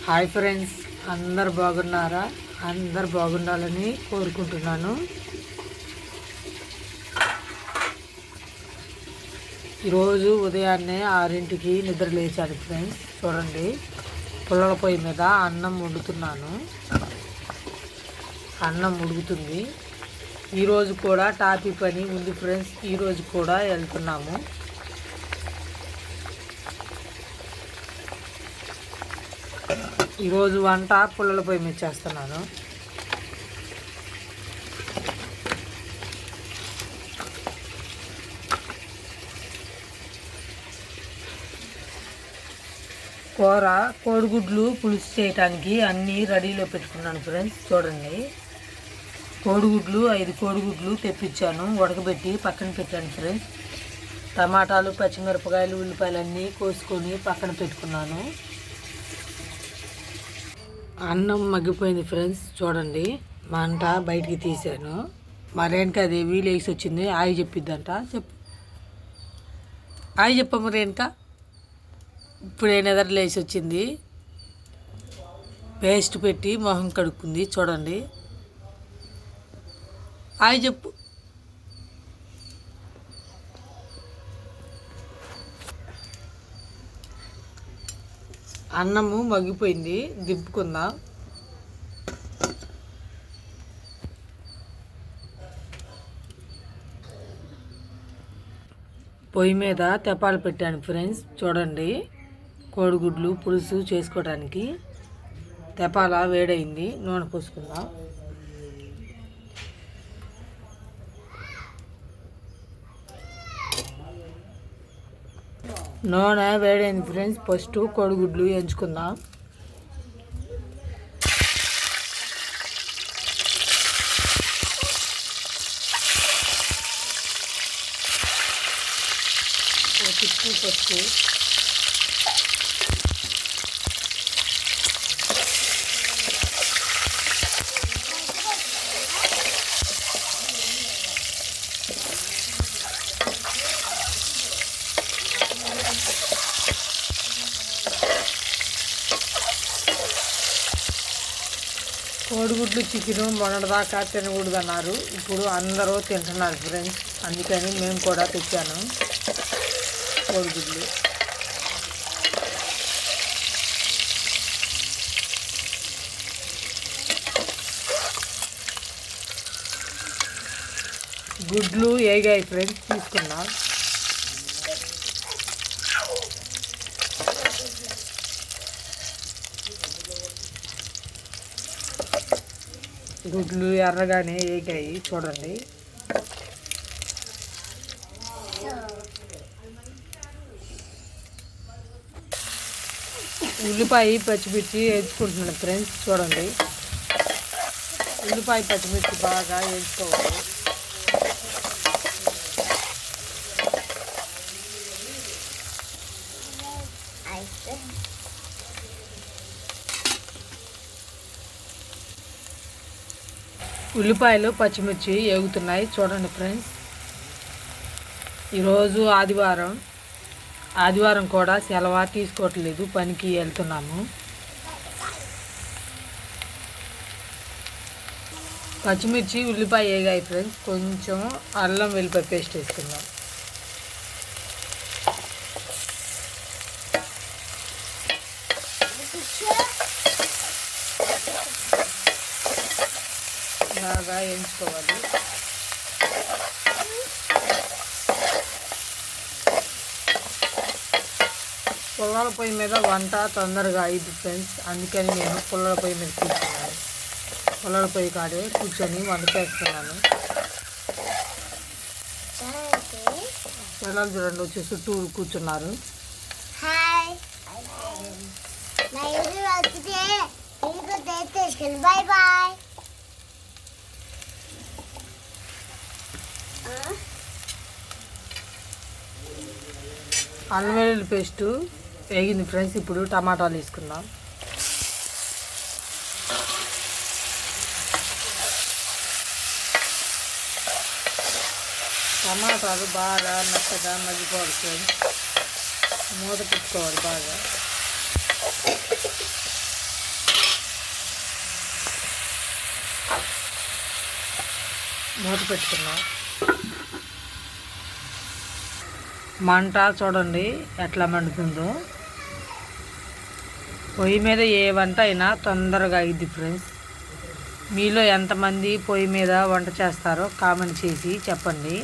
Hi friends, అందరు బాగున్నారా? అందరు బాగుండాలని కోరుకుంటున్నాను. ఈరోజు ఉదయాన్నే 6ంటికి నిద్ర లేచాను ఫ్రెండ్స్. చూడండి, పుల్లల పొయ్యి మీద అన్నం వండుతున్నాను. అన్నం ఉడుకుతుంది. ఈరోజు కూడా టాపీ పని ఉంది ఫ్రెండ్స్. ఈరోజు కూడా వెళ్తున్నాము. ఈరోజు వంట పుల్లల పొయ్యి మీద చేస్తున్నాను. కూర కోడిగుడ్లు పులుసు చేయడానికి అన్నీ రెడీలో పెట్టుకున్నాను ఫ్రెండ్స్. చూడండి, కోడిగుడ్లు 5 కోడిగుడ్లు తెప్పించాను, ఉడకబెట్టి పక్కన పెట్టాను ఫ్రెండ్స్. టమాటాలు, పచ్చిమిరపకాయలు, ఉల్లిపాయలు అన్నీ కోసుకొని పక్కన పెట్టుకున్నాను. అన్నం మగ్గిపోయింది ఫ్రెండ్స్. చూడండి, మంట బయటికి తీసాను. మరేనక అది వీలేసి వచ్చింది. ఆయి చెప్పిద్దంట. చెప్పు ఆయి చెప్పమ్మ రేణుక. ఇప్పుడే నిద్ర లేచి వచ్చింది. పేస్ట్ పెట్టి మొహం కడుక్కుంది. చూడండి, ఆయి చెప్పు. అన్నము మగ్గిపోయింది, దింపుకుందాం. పొయ్యి మీద తెపాలు పెట్టాను ఫ్రెండ్స్. చూడండి, కోడిగుడ్లు పులుసు చేసుకోవడానికి తెపాల వేడైంది. నూనె పోసుకుందాం. నూనె వేడైంది ఫ్రెండ్స్. ఫస్ట్ కోడిగుడ్లు ఎంచుకుందాం. పసుపు కోడిగుడ్లు చికెను మొన్నటిదాకా తినకూడదు అన్నారు. ఇప్పుడు అందరూ తింటున్నారు ఫ్రెండ్స్. అందుకని మేము కూడా తెచ్చాను కోడిగుడ్లు. గుడ్లు ఏగాయి ఫ్రెండ్స్, తీసుకున్నాం. గుడ్లు ఎర్రగానే ఏగాయి. చూడండి, ఉల్లిపాయ పచ్చిమిర్చి వేయించుకుంటున్నాను ఫ్రెండ్స్. చూడండి, ఉల్లిపాయ పచ్చిమిర్చి బాగా వేయించుకోవాలి. ఉల్లిపాయలు పచ్చిమిర్చి వేగుతున్నాయి. చూడండి ఫ్రెండ్స్, ఈరోజు ఆదివారం కూడా సెలవు తీసుకోవట్లేదు, పనికి వెళ్తున్నాము. పచ్చిమిర్చి ఉల్లిపాయ వేగాయి ఫ్రెండ్స్. కొంచెం అల్లం వెల్లిపాయ పేస్ట్ వేసుకుందాం. బాగా వేయించుకోవాలి. పుల్లల పొయ్యి మీద వంట తొందరగా అయింది ఫ్రెండ్స్. అందుకని నేను పుల్లల పొయ్యి మీద కూర్చున్నాను. పుల్లల పొయ్యి కాడే కూర్చొని వంట చేస్తున్నాను. పిల్లలు చూడండి, వచ్చి చుట్టూ కూర్చున్నారు. Bye bye. అల్లం వెల్లుల్లి పేస్ట్ వేగింది ఫ్రెండ్స్. ఇప్పుడు టమాటాలు తీసుకుందాం. టమాటాలు బాగా మెత్తగా మగ్గిపోవాలి ఫ్రెండ్స్. మూత పెట్టుకోవాలి బాగా. మూత పెట్టుకున్నాం. మంట చూడండి ఎట్లా మండుతుందో. పొయ్యి మీద ఏ వంట అయినా తొందరగా అయ్యిద్ది ఫ్రెండ్స్. మీలో ఎంతమంది పొయ్యి మీద వంట చేస్తారో కామెంట్ చేసి చెప్పండి.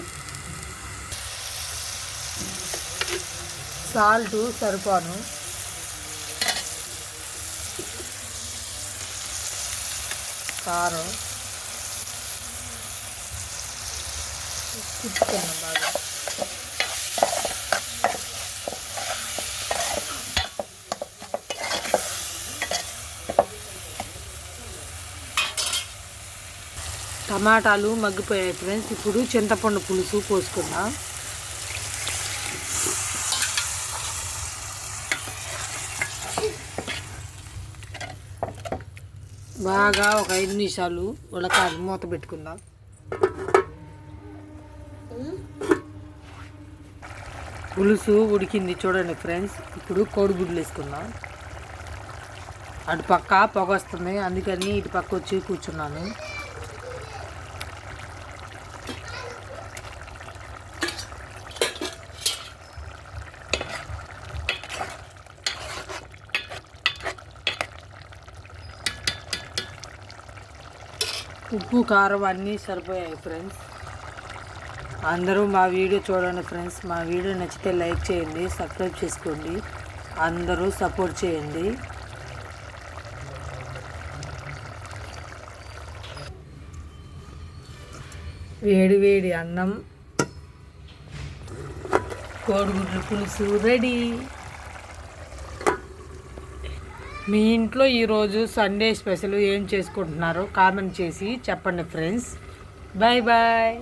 సాల్ట్ సరిపోను. కారం తిప్పుకున్నాం బాగా. టమాటాలు మగ్గిపోయాయి ఫ్రెండ్స్. ఇప్పుడు చింతపండు పులుసు పోసుకుందాం. బాగా ఒక 5 నిమిషాలు ఉడకాలి. మూత పెట్టుకుందాం. పులుసు ఉడికింది చూడండి ఫ్రెండ్స్. ఇప్పుడు కోడిగుడ్లు వేసుకుందాం. అటు పక్క పొగ వస్తుంది, అందుకని ఇటు పక్క వచ్చి కూర్చున్నాను. ఉప్పు కారం అన్నీ సరిపోయాయి ఫ్రెండ్స్. అందరూ మా వీడియో చూడండి ఫ్రెండ్స్. మా వీడియో నచ్చితే లైక్ చేయండి, సబ్స్క్రైబ్ చేసుకోండి. అందరూ సపోర్ట్ చేయండి. వేడి వేడి అన్నం, కోడిగుడ్ల పులుసు రెడీ. మీ ఇంట్లో ఈరోజు సండే స్పెషల్ ఏం చేసుకుంటున్నారో కామెంట్ చేసి చెప్పండి ఫ్రెండ్స్. Bye bye.